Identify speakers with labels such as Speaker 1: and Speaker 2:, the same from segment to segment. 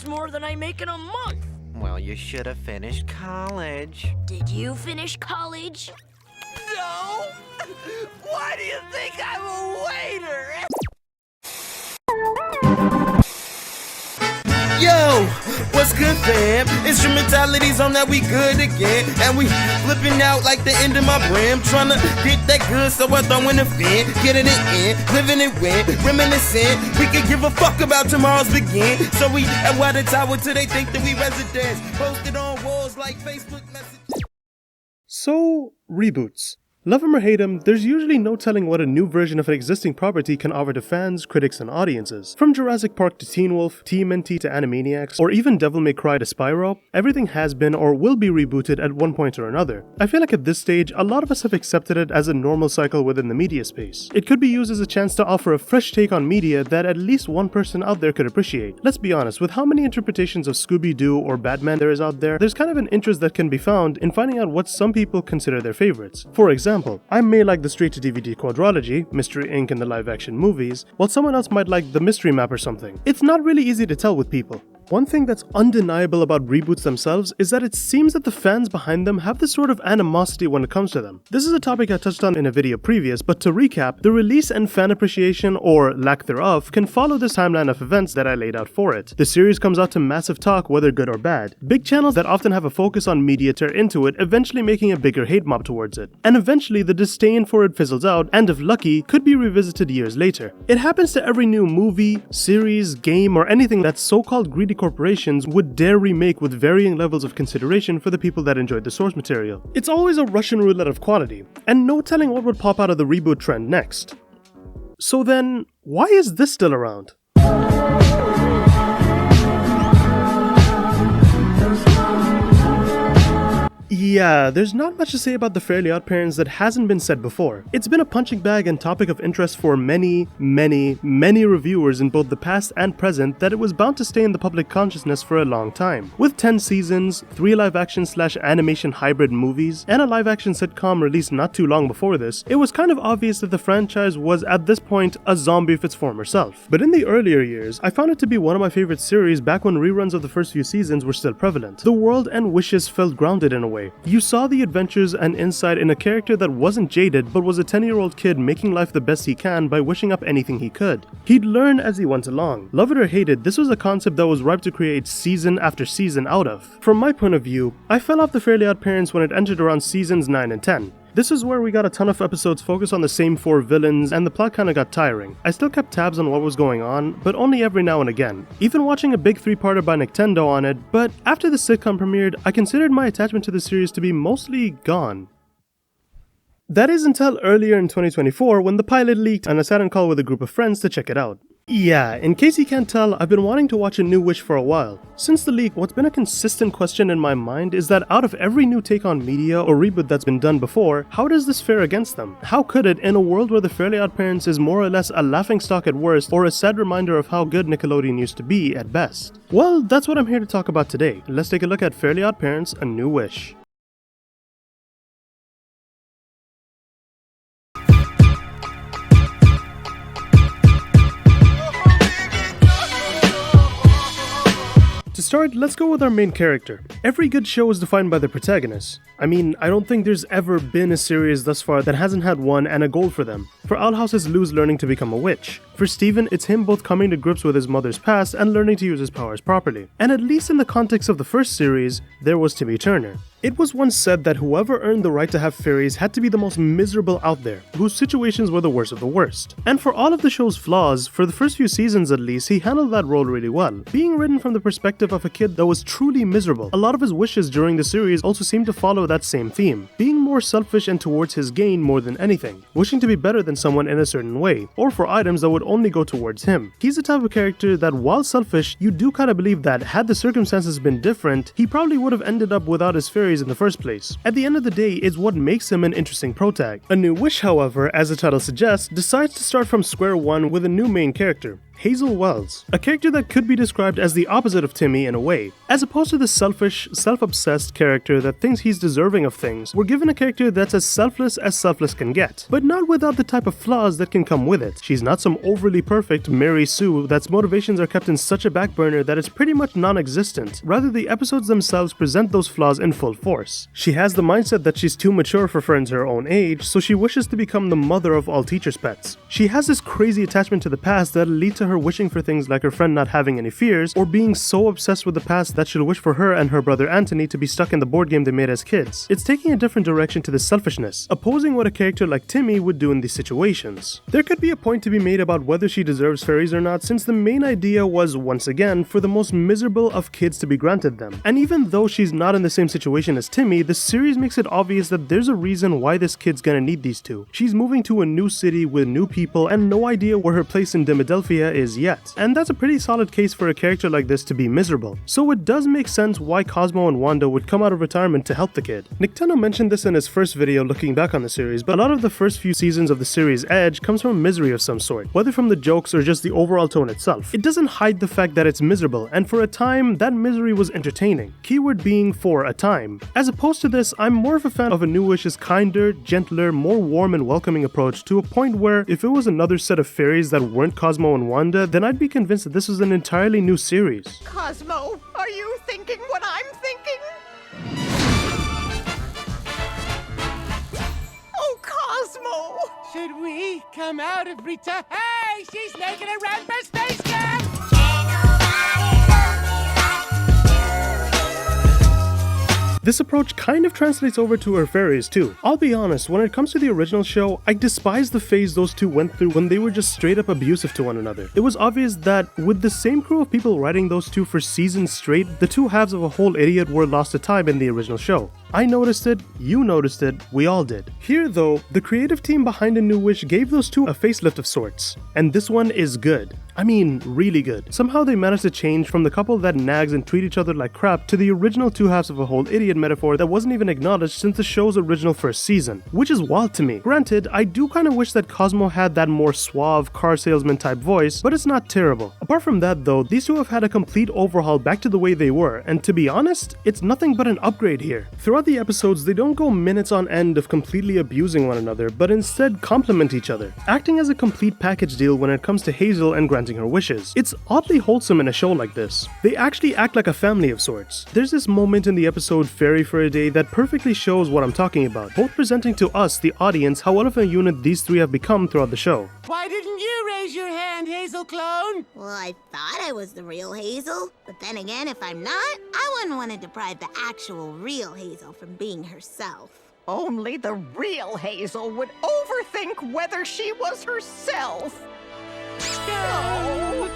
Speaker 1: That's more than I make in a month.
Speaker 2: Well, you should have finished college.
Speaker 1: Did you finish college?
Speaker 2: No! Why do you think I'm a waiter?
Speaker 3: Yo, what's good, fam? Instrumentality's on that we good again. And we flipping out like the end of my brim. Tryna get that good, so I throw in the fin. Getting it in, living it win, reminiscing. We can give a fuck about tomorrow's begin. So we at Water Tower till they think that we residents. Posted on walls like Facebook messages.
Speaker 4: So, reboots. Love 'em or hate 'em, there's usually no telling what a new version of an existing property can offer to fans, critics, and audiences. From Jurassic Park to Teen Wolf, TMNT to Animaniacs, or even Devil May Cry to Spyro, everything has been or will be rebooted at one point or another. I feel like at this stage, a lot of us have accepted it as a normal cycle within the media space. It could be used as a chance to offer a fresh take on media that at least one person out there could appreciate. Let's be honest, with how many interpretations of Scooby-Doo or Batman there is out there, there's kind of an interest that can be found in finding out what some people consider their favorites. For example, I may like the straight-to-DVD quadrilogy, Mystery Inc. and the live-action movies, while someone else might like the Mystery Map or something. It's not really easy to tell with people. One thing that's undeniable about reboots themselves is that it seems that the fans behind them have this sort of animosity when it comes to them. This is a topic I touched on in a video previous, but to recap, the release and fan appreciation, or lack thereof, can follow this timeline of events that I laid out for it. The series comes out to massive talk, whether good or bad. Big channels that often have a focus on media tear into it, eventually making a bigger hate mob towards it. And eventually the disdain for it fizzles out, and if lucky, could be revisited years later. It happens to every new movie, series, game, or anything that so-called greedy corporations would dare remake with varying levels of consideration for the people that enjoyed the source material. It's always a Russian roulette of quality, and no telling what would pop out of the reboot trend next. So then, why is this still around? Yeah, there's not much to say about the Fairly Oddparents that hasn't been said before. It's been a punching bag and topic of interest for many reviewers in both the past and present that it was bound to stay in the public consciousness for a long time. With 10 seasons, 3 live-action/animation hybrid movies, and a live-action sitcom released not too long before this, it was kind of obvious that the franchise was at this point a zombie of its former self. But in the earlier years, I found it to be one of my favorite series back when reruns of the first few seasons were still prevalent. The world and wishes felt grounded in a way. You saw the adventures and insight in a character that wasn't jaded but was a 10-year-old kid making life the best he can by wishing up anything he could. He'd learn as he went along. Love it or hate it, this was a concept that was ripe to create season after season out of. From my point of view, I fell off the Fairly Oddparents when it entered around seasons 9 and 10. This is where we got a ton of episodes focused on the same 4 villains, and the plot kinda got tiring. I still kept tabs on what was going on, but only every now and again. Even watching a big 3-parter by Nintendo on it, but after the sitcom premiered, I considered my attachment to the series to be mostly gone. That is until earlier in 2024 when the pilot leaked and I sat on call with a group of friends to check it out. Yeah, in case you can't tell, I've been wanting to watch A New Wish for a while. Since the leak, what's been a consistent question in my mind is that out of every new take on media or reboot that's been done before, how does this fare against them? How could it, in a world where the Fairly Oddparents is more or less a laughingstock at worst or a sad reminder of how good Nickelodeon used to be at best? Well, that's what I'm here to talk about today. Let's take a look at Fairly Oddparents: A New Wish. To start, let's go with our main character. Every good show is defined by the protagonist. I mean, I don't think there's ever been a series thus far that hasn't had one and a goal for them. For Owl House, it's Lou's learning to become a witch. For Steven, it's him both coming to grips with his mother's past and learning to use his powers properly. And at least in the context of the first series, there was Timmy Turner. It was once said that whoever earned the right to have fairies had to be the most miserable out there, whose situations were the worst of the worst. And for all of the show's flaws, for the first few seasons at least, he handled that role really well. Being written from the perspective of a kid that was truly miserable, a lot of his wishes during the series also seemed to follow that same theme. Being more selfish and towards his gain more than anything. Wishing to be better than someone in a certain way, or for items that would only go towards him. He's the type of character that while selfish, you do kinda believe that had the circumstances been different, he probably would have ended up without his fairies in the first place. At the end of the day, it's what makes him an interesting protag. A New Wish, however, as the title suggests, decides to start from square one with a new main character. Hazel Wells, a character that could be described as the opposite of Timmy in a way. As opposed to the selfish, self-obsessed character that thinks he's deserving of things, we're given a character that's as selfless can get, but not without the type of flaws that can come with it. She's not some overly perfect Mary Sue that's motivations are kept in such a back burner that it's pretty much non-existent. Rather, the episodes themselves present those flaws in full force. She has the mindset that she's too mature for friends her own age, so she wishes to become the mother of all teachers' pets. She has this crazy attachment to the past that'll lead to her wishing for things like her friend not having any fears, or being so obsessed with the past that she'll wish for her and her brother Anthony to be stuck in the board game they made as kids. It's taking a different direction to the selfishness, opposing what a character like Timmy would do in these situations. There could be a point to be made about whether she deserves fairies or not, since the main idea was, once again, for the most miserable of kids to be granted them. And even though she's not in the same situation as Timmy, the series makes it obvious that there's a reason why this kid's gonna need these two. She's moving to a new city with new people and no idea where her place in Philadelphia is yet. And that's a pretty solid case for a character like this to be miserable. So it does make sense why Cosmo and Wanda would come out of retirement to help the kid. Nickelodeon mentioned this in his first video looking back on the series, but a lot of the first few seasons of the series' edge comes from misery of some sort, whether from the jokes or just the overall tone itself. It doesn't hide the fact that it's miserable, and for a time, that misery was entertaining. Keyword being for a time. As opposed to this, I'm more of a fan of A New Wish's kinder, gentler, more warm and welcoming approach, to a point where if it was another set of fairies that weren't Cosmo and Wanda, then I'd be convinced that this was an entirely new series.
Speaker 2: Cosmo, are you thinking what I'm thinking? Oh, Cosmo!
Speaker 5: Should we come out of retirement? Hey, she's making a run for space camp!
Speaker 4: This approach kind of translates over to her fairies too. I'll be honest, when it comes to the original show, I despise the phase those two went through when they were just straight up abusive to one another. It was obvious that with the same crew of people writing those two for seasons straight, the two halves of a whole idiot were lost to time in the original show. I noticed it, you noticed it, we all did. Here though, the creative team behind A New Wish gave those two a facelift of sorts, and this one is good. I mean, really good. Somehow they managed to change from the couple that nags and treat each other like crap to the original two halves of a whole idiot metaphor that wasn't even acknowledged since the show's original first season, which is wild to me. Granted, I do kind of wish that Cosmo had that more suave car salesman type voice, but it's not terrible. Apart from that though, these two have had a complete overhaul back to the way they were, and to be honest, it's nothing but an upgrade here. Throughout the episodes, they don't go minutes on end of completely abusing one another, but instead compliment each other, acting as a complete package deal when it comes to Hazel and granting her wishes. It's oddly wholesome in a show like this. They actually act like a family of sorts. There's this moment in the episode Fairy for a Day that perfectly shows what I'm talking about, both presenting to us, the audience, how well of a unit these three have become throughout the show.
Speaker 5: Why didn't you raise your hand, Hazel Clone?
Speaker 6: Well, I thought I was the real Hazel, but then again, if I'm not, I wouldn't want to deprive the actual real Hazel from being herself.
Speaker 2: Only the real Hazel would overthink whether she was herself. No.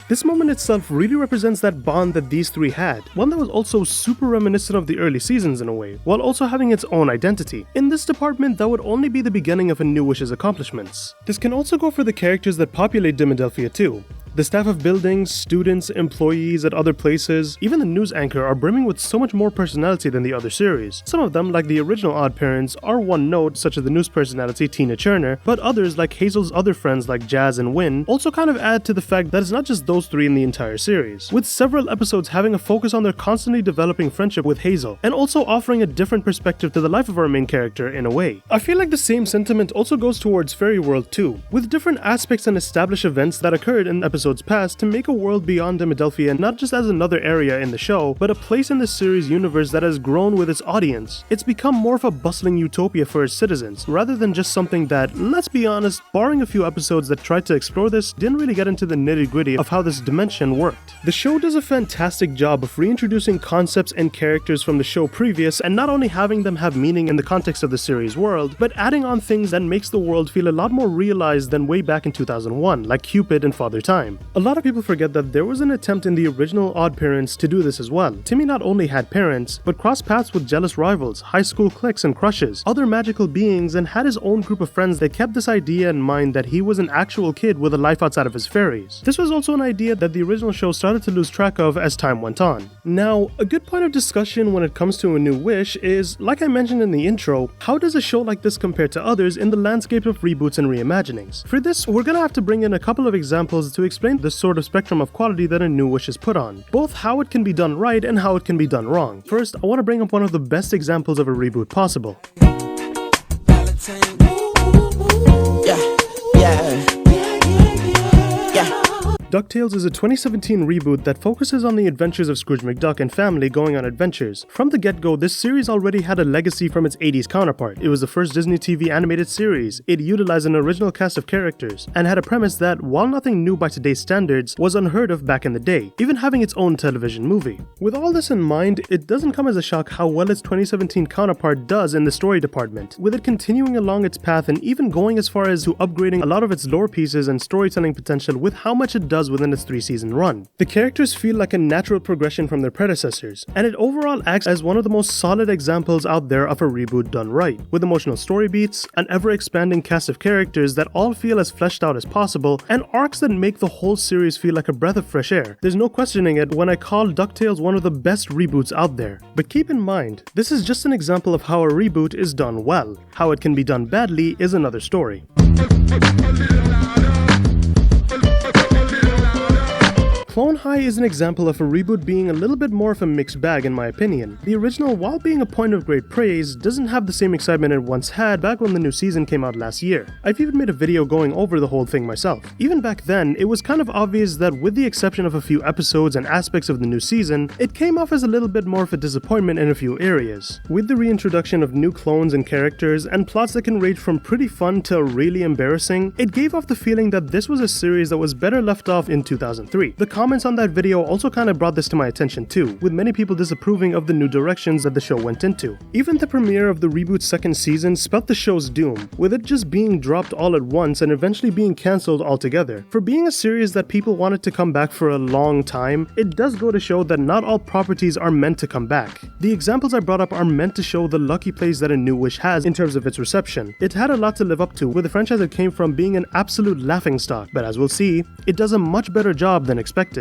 Speaker 4: This moment itself really represents that bond that these three had, one that was also super reminiscent of the early seasons in a way, while also having its own identity. In this department, that would only be the beginning of A New Wish's accomplishments. This can also go for the characters that populate Philadelphia too. The staff of buildings, students, employees at other places, even the news anchor are brimming with so much more personality than the other series. Some of them, like the original Oddparents, are one note, such as the news personality Tina Turner, but others, like Hazel's other friends like Jazz and Win, also kind of add to the fact that it's not just those three in the entire series, with several episodes having a focus on their constantly developing friendship with Hazel, and also offering a different perspective to the life of our main character in a way. I feel like the same sentiment also goes towards Fairy World too, with different aspects and established events that occurred in episodes past to make a world beyond Philadelphia not just as another area in the show, but a place in the series universe that has grown with its audience. It's become more of a bustling utopia for its citizens, rather than just something that, let's be honest, barring a few episodes that tried to explore this, didn't really get into the nitty-gritty of how this dimension worked. The show does a fantastic job of reintroducing concepts and characters from the show previous, and not only having them have meaning in the context of the series world, but adding on things that makes the world feel a lot more realized than way back in 2001, like Cupid and Father Time. A lot of people forget that there was an attempt in the original Oddparents to do this as well. Timmy not only had parents, but crossed paths with jealous rivals, high school cliques and crushes, other magical beings, and had his own group of friends that kept this idea in mind that he was an actual kid with a life outside of his fairies. This was also an idea that the original show started to lose track of as time went on. Now, a good point of discussion when it comes to A New Wish is, like I mentioned in the intro, how does a show like this compare to others in the landscape of reboots and reimaginings? For this, we're gonna have to bring in a couple of examples to explain explain the sort of spectrum of quality that A New Wish is put on, both how it can be done right and how it can be done wrong. First, I want to bring up one of the best examples of a reboot possible. DuckTales is a 2017 reboot that focuses on the adventures of Scrooge McDuck and family going on adventures. From the get-go, this series already had a legacy from its 80s counterpart. It was the first Disney TV animated series. It utilized an original cast of characters, and had a premise that, while nothing new by today's standards, was unheard of back in the day, even having its own television movie. With all this in mind, it doesn't come as a shock how well its 2017 counterpart does in the story department, with it continuing along its path and even going as far as to upgrading a lot of its lore pieces and storytelling potential with how much it does within its 3-season run. The characters feel like a natural progression from their predecessors, and it overall acts as one of the most solid examples out there of a reboot done right, with emotional story beats, an ever-expanding cast of characters that all feel as fleshed out as possible, and arcs that make the whole series feel like a breath of fresh air. There's no questioning it when I call DuckTales one of the best reboots out there. But keep in mind, this is just an example of how a reboot is done well. How it can be done badly is another story. Clone High is an example of a reboot being a little bit more of a mixed bag in my opinion. The original, while being a point of great praise, doesn't have the same excitement it once had back when the new season came out last year. I've even made a video going over the whole thing myself. Even back then, it was kind of obvious that with the exception of a few episodes and aspects of the new season, it came off as a little bit more of a disappointment in a few areas. With the reintroduction of new clones and characters, and plots that can range from pretty fun to really embarrassing, it gave off the feeling that this was a series that was better left off in 2003. The comments on that video also kind of brought this to my attention too, with many people disapproving of the new directions that the show went into. Even the premiere of the reboot's second season spelt the show's doom, with it just being dropped all at once and eventually being cancelled altogether. For being a series that people wanted to come back for a long time, it does go to show that not all properties are meant to come back. The examples I brought up are meant to show the lucky place that A New Wish has in terms of its reception. It had a lot to live up to, with the franchise that came from being an absolute laughingstock, but as we'll see, it does a much better job than expected.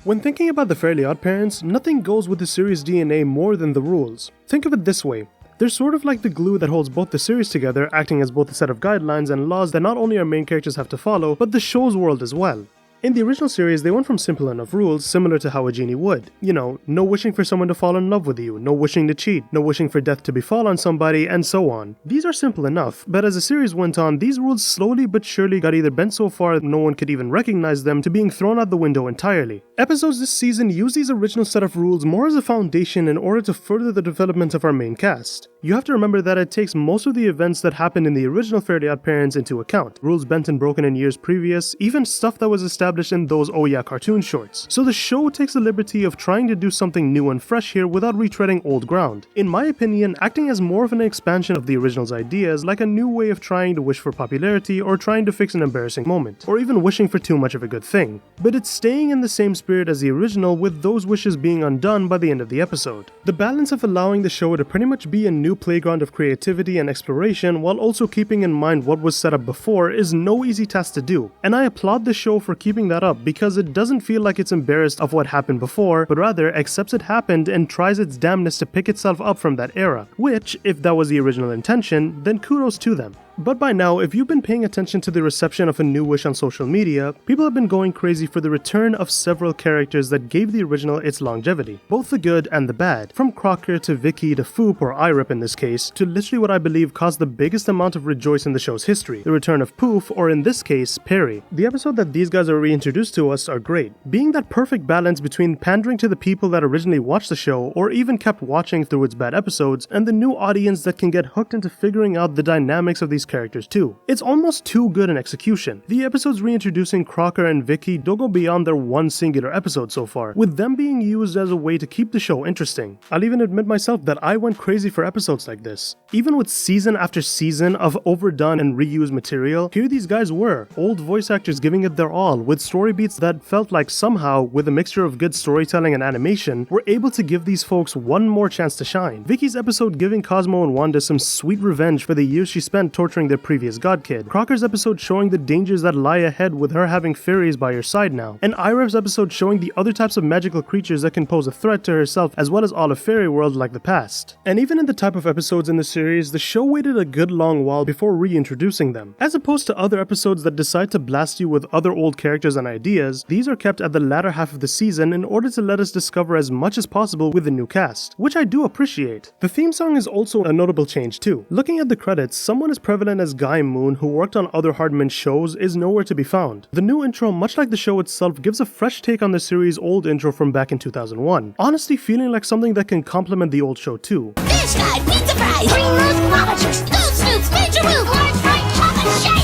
Speaker 4: When thinking about the Fairly Oddparents, nothing goes with the series' DNA more than the rules. Think of it this way. They're sort of like the glue that holds both the series together, acting as both a set of guidelines and laws that not only our main characters have to follow, but the show's world as well. In the original series, they went from simple enough rules, similar to how a genie would. You know, no wishing for someone to fall in love with you, no wishing to cheat, no wishing for death to befall on somebody, and so on. These are simple enough, but as the series went on, these rules slowly but surely got either bent so far that no one could even recognize them to being thrown out the window entirely. Episodes this season use these original set of rules more as a foundation in order to further the development of our main cast. You have to remember that it takes most of the events that happened in the original Fairly Oddparents into account, rules bent and broken in years previous, even stuff that was established in those Oh Yeah cartoon shorts. So the show takes the liberty of trying to do something new and fresh here without retreading old ground. In my opinion, acting as more of an expansion of the original's ideas, like a new way of trying to wish for popularity or trying to fix an embarrassing moment, or even wishing for too much of a good thing. But it's staying in the same spirit as the original, with those wishes being undone by the end of the episode. The balance of allowing the show to pretty much be a new playground of creativity and exploration while also keeping in mind what was set up before is no easy task to do, and I applaud the show for keeping that up because it doesn't feel like it's embarrassed of what happened before, but rather accepts it happened and tries its damnedest to pick itself up from that era, which, if that was the original intention, then kudos to them. But by now, if you've been paying attention to the reception of A New Wish on social media, people have been going crazy for the return of several characters that gave the original its longevity, both the good and the bad, from Crocker to Vicky to Foop, or Irip in this case, to literally what I believe caused the biggest amount of rejoice in the show's history, the return of Poof, or in this case, Perry. The episode that these guys are reintroduced to us are great, being that perfect balance between pandering to the people that originally watched the show or even kept watching through its bad episodes, and the new audience that can get hooked into figuring out the dynamics of these characters too. It's almost too good in execution. The episodes reintroducing Crocker and Vicky don't go beyond their one singular episode so far, with them being used as a way to keep the show interesting. I'll even admit myself that I went crazy for episodes like this. Even with season after season of overdone and reused material, here these guys were, old voice actors giving it their all, with story beats that felt like somehow, with a mixture of good storytelling and animation, were able to give these folks one more chance to shine. Vicky's episode giving Cosmo and Wanda some sweet revenge for the years she spent torturing their previous god kid. Crocker's episode showing the dangers that lie ahead with her having fairies by her side now. And Irip's episode showing the other types of magical creatures that can pose a threat to herself as well as all of fairy world like the past. And even in the type of episodes in the series, the show waited a good long while before reintroducing them. As opposed to other episodes that decide to blast you with other old characters and ideas, these are kept at the latter half of the season in order to let us discover as much as possible with the new cast, which I do appreciate. The theme song is also a notable change too. Looking at the credits, someone as prevalent as Guy Moon, who worked on other Hardman shows, is nowhere to be found. The new intro, much like the show itself, gives a fresh take on the series' old intro from back in 2001, honestly feeling like something that can complement the old show too.
Speaker 6: Fish guy, pizza fries, green rose lobster, Snoop Snoops, Major Woo, large fried chocolate shake.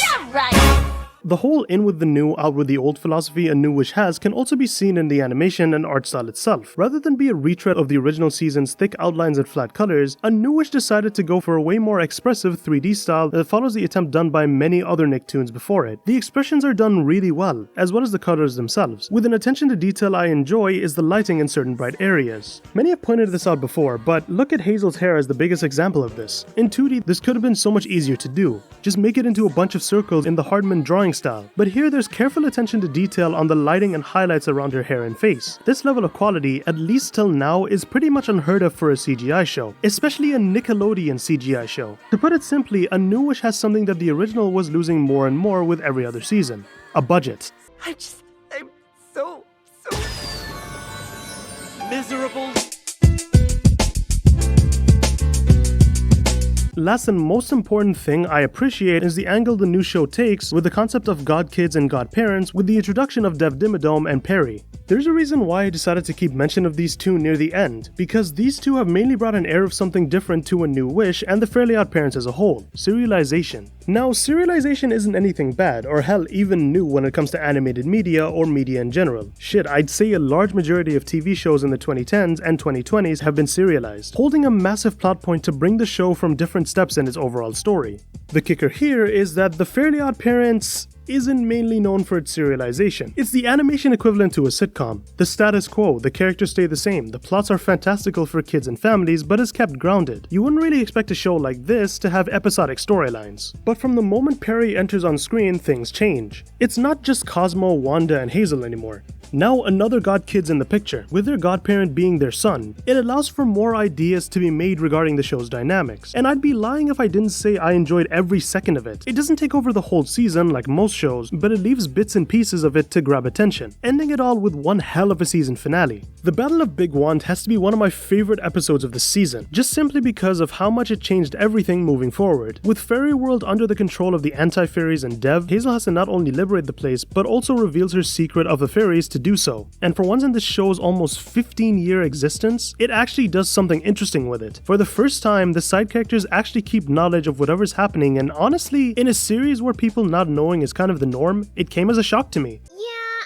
Speaker 6: Yeah, right.
Speaker 4: The whole in with the new, out with the old philosophy A New Wish has can also be seen in the animation and art style itself. Rather than be a retread of the original season's thick outlines and flat colors, A New Wish decided to go for a way more expressive 3D style that follows the attempt done by many other Nicktoons before it. The expressions are done really well as the colors themselves. With an attention to detail I enjoy is the lighting in certain bright areas. Many have pointed this out before, but look at Hazel's hair as the biggest example of this. In 2D, this could have been so much easier to do. Just make it into a bunch of circles in the Hardman drawing style. But here there's careful attention to detail on the lighting and highlights around her hair and face. This level of quality, at least till now, is pretty much unheard of for a CGI show, especially a Nickelodeon CGI show. To put it simply, A New Wish has something that the original was losing more and more with every other season: a budget.
Speaker 5: I'm so miserable.
Speaker 4: Last and most important thing I appreciate is the angle the new show takes with the concept of god kids and god parents with the introduction of Dev Dimmadome and Perry. There's a reason why I decided to keep mention of these two near the end, because these two have mainly brought an air of something different to A New Wish and the Fairly Odd Parents as a whole: serialization. Now, serialization isn't anything bad, or hell even new when it comes to animated media or media in general. Shit, I'd say a large majority of TV shows in the 2010s and 2020s have been serialized, holding a massive plot point to bring the show from different steps in its overall story. The kicker here is that the Fairly Odd Parents isn't mainly known for its serialization. It's the animation equivalent to a sitcom. The status quo, the characters stay the same, the plots are fantastical for kids and families, but is kept grounded. You wouldn't really expect a show like this to have episodic storylines. But from the moment Perry enters on screen, things change. It's not just Cosmo, Wanda, and Hazel anymore. Now another god kid's in the picture, with their godparent being their son. It allows for more ideas to be made regarding the show's dynamics, and I'd be lying if I didn't say I enjoyed every second of it. It doesn't take over the whole season like most shows, but it leaves bits and pieces of it to grab attention, ending it all with one hell of a season finale. The Battle of Big Wand has to be one of my favorite episodes of the season, just simply because of how much it changed everything moving forward. With Fairy World under the control of the anti-fairies and Dev, Hazel has to not only liberate the place, but also reveals her secret of the fairies to do so. And for once in this show's almost 15-year existence, it actually does something interesting with it. For the first time, the side characters actually keep knowledge of whatever's happening, and honestly, in a series where people not knowing is kind of the norm, it came as a shock to me.
Speaker 7: Yeah,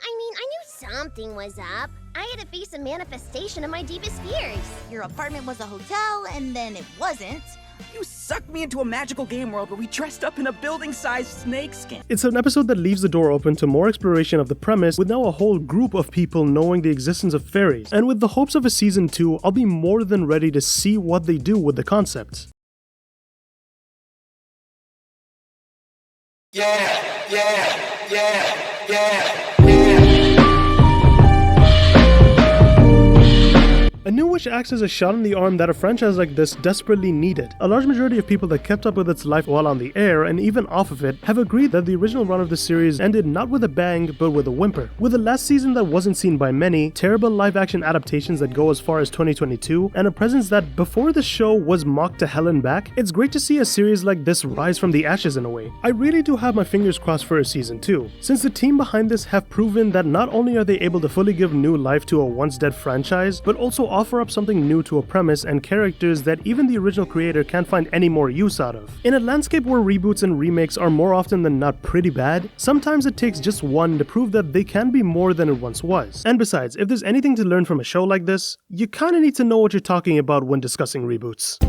Speaker 7: I mean, I knew something was up. I had to face a manifestation of my deepest fears.
Speaker 6: Your apartment was a hotel, and then it wasn't.
Speaker 8: You sucked me into a magical game world where we dressed up in a building-sized snake skin.
Speaker 4: It's an episode that leaves the door open to more exploration of the premise, with now a whole group of people knowing the existence of fairies. And with the hopes of a season 2, I'll be more than ready to see what they do with the concept. A new wish acts as a shot in the arm that a franchise like this desperately needed. A large majority of people that kept up with its life while on the air and even off of it have agreed that the original run of the series ended not with a bang but with a whimper. With a last season that wasn't seen by many, terrible live-action adaptations that go as far as 2022, and a presence that before the show was mocked to hell and back, it's great to see a series like this rise from the ashes in a way. I really do have my fingers crossed for a season 2, since the team behind this have proven that not only are they able to fully give new life to a once dead franchise, but also offer up something new to a premise and characters that even the original creator can't find any more use out of. In a landscape where reboots and remakes are more often than not pretty bad, sometimes it takes just one to prove that they can be more than it once was. And besides, if there's anything to learn from a show like this, you kinda need to know what you're talking about when discussing reboots.